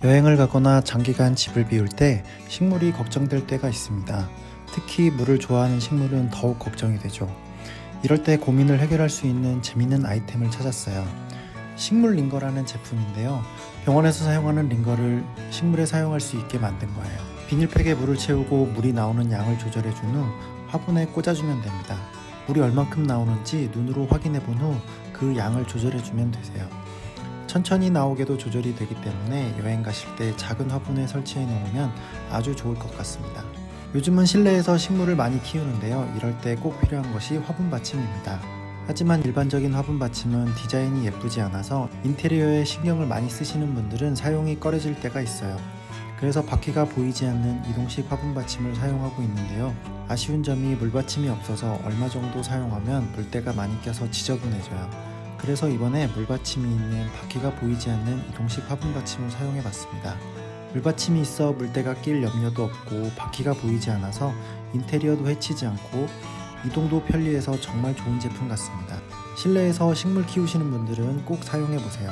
여행을 가거나 장기간 집을 비울 때 식물이 걱정될 때가 있습니다. 특히 물을 좋아하는 식물은 더욱 걱정이 되죠. 이럴 때 고민을 해결할 수 있는 재미있는 아이템을 찾았어요. 식물 링거라는 제품인데요. 병원에서 사용하는 링거를 식물에 사용할 수 있게 만든 거예요. 비닐팩에 물을 채우고 물이 나오는 양을 조절해 준 후 화분에 꽂아주면 됩니다. 물이 얼만큼 나오는지 눈으로 확인해 본 후 그 양을 조절해 주면 되세요. 천천히 나오게도 조절이 되기 때문에 여행 가실 때 작은 화분에 설치해 놓으면 아주 좋을 것 같습니다. 요즘은 실내에서 식물을 많이 키우는데요. 이럴 때 꼭 필요한 것이 화분 받침입니다. 하지만 일반적인 화분 받침은 디자인이 예쁘지 않아서 인테리어에 신경을 많이 쓰시는 분들은 사용이 꺼려질 때가 있어요. 그래서 바퀴가 보이지 않는 이동식 화분 받침을 사용하고 있는데요. 아쉬운 점이 물받침이 없어서 얼마 정도 사용하면 물때가 많이 껴서 지저분해져요. 그래서 이번에 물받침이 있는 바퀴가 보이지 않는 이동식 화분 받침을 사용해 봤습니다. 물받침이 있어 물때가 낄 염려도 없고 바퀴가 보이지 않아서 인테리어도 해치지 않고 이동도 편리해서 정말 좋은 제품 같습니다. 실내에서 식물 키우시는 분들은 꼭 사용해 보세요.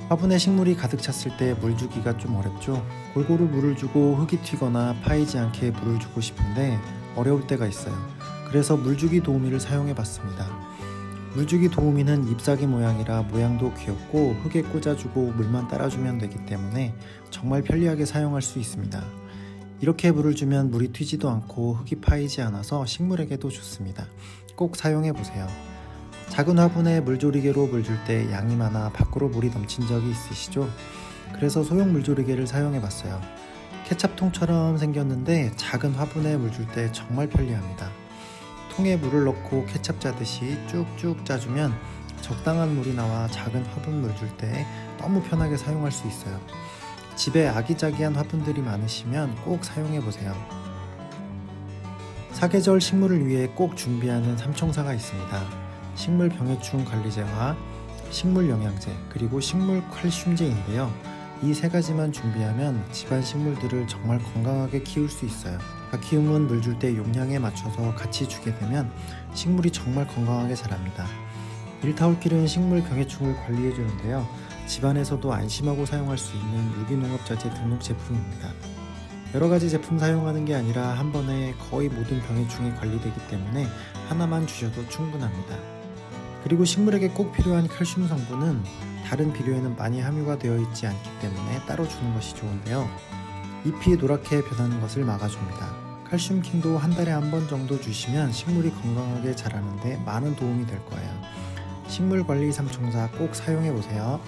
화분에 식물이 가득 찼을 때 물 주기가 좀 어렵죠. 골고루 물을 주고 흙이 튀거나 파이지 않게 물을 주고 싶은데 어려울 때가 있어요. 그래서 물주기 도우미를 사용해 봤습니다. 물주기 도우미는 잎사귀 모양이라 모양도 귀엽고 흙에 꽂아주고 물만 따라주면 되기 때문에 정말 편리하게 사용할 수 있습니다. 이렇게 물을 주면 물이 튀지도 않고 흙이 파이지 않아서 식물에게도 좋습니다. 꼭 사용해 보세요. 작은 화분에 물조리개로 물 줄 때 양이 많아 밖으로 물이 넘친 적이 있으시죠? 그래서 소형 물조리개를 사용해 봤어요. 케찹통처럼 생겼는데 작은 화분에 물 줄 때 정말 편리합니다. 통에 물을 넣고 케찹 짜듯이 쭉쭉 짜주면 적당한 물이 나와 작은 화분 물 줄 때 너무 편하게 사용할 수 있어요. 집에 아기자기한 화분들이 많으시면 꼭 사용해 보세요. 사계절 식물을 위해 꼭 준비하는 삼총사가 있습니다. 식물 병해충 관리제와 식물 영양제 그리고 식물 칼슘제인데요. 이 세 가지만 준비하면 집안 식물들을 정말 건강하게 키울 수 있어요. 키움은 물 줄 때 용량에 맞춰서 같이 주게 되면 식물이 정말 건강하게 자랍니다. 일타올킬은 식물 병해충을 관리해 주는데요. 집안에서도 안심하고 사용할 수 있는 유기농업자재 등록 제품입니다. 여러 가지 제품 사용하는 게 아니라 한 번에 거의 모든 병해충이 관리되기 때문에 하나만 주셔도 충분합니다. 그리고 식물에게 꼭 필요한 칼슘 성분은 다른 비료에는 많이 함유가 되어 있지 않기 때문에 따로 주는 것이 좋은데요. 잎이 노랗게 변하는 것을 막아줍니다. 칼슘킹도 한 달에 한 번 정도 주시면 식물이 건강하게 자라는데 많은 도움이 될 거예요. 식물관리 삼총사 꼭 사용해 보세요.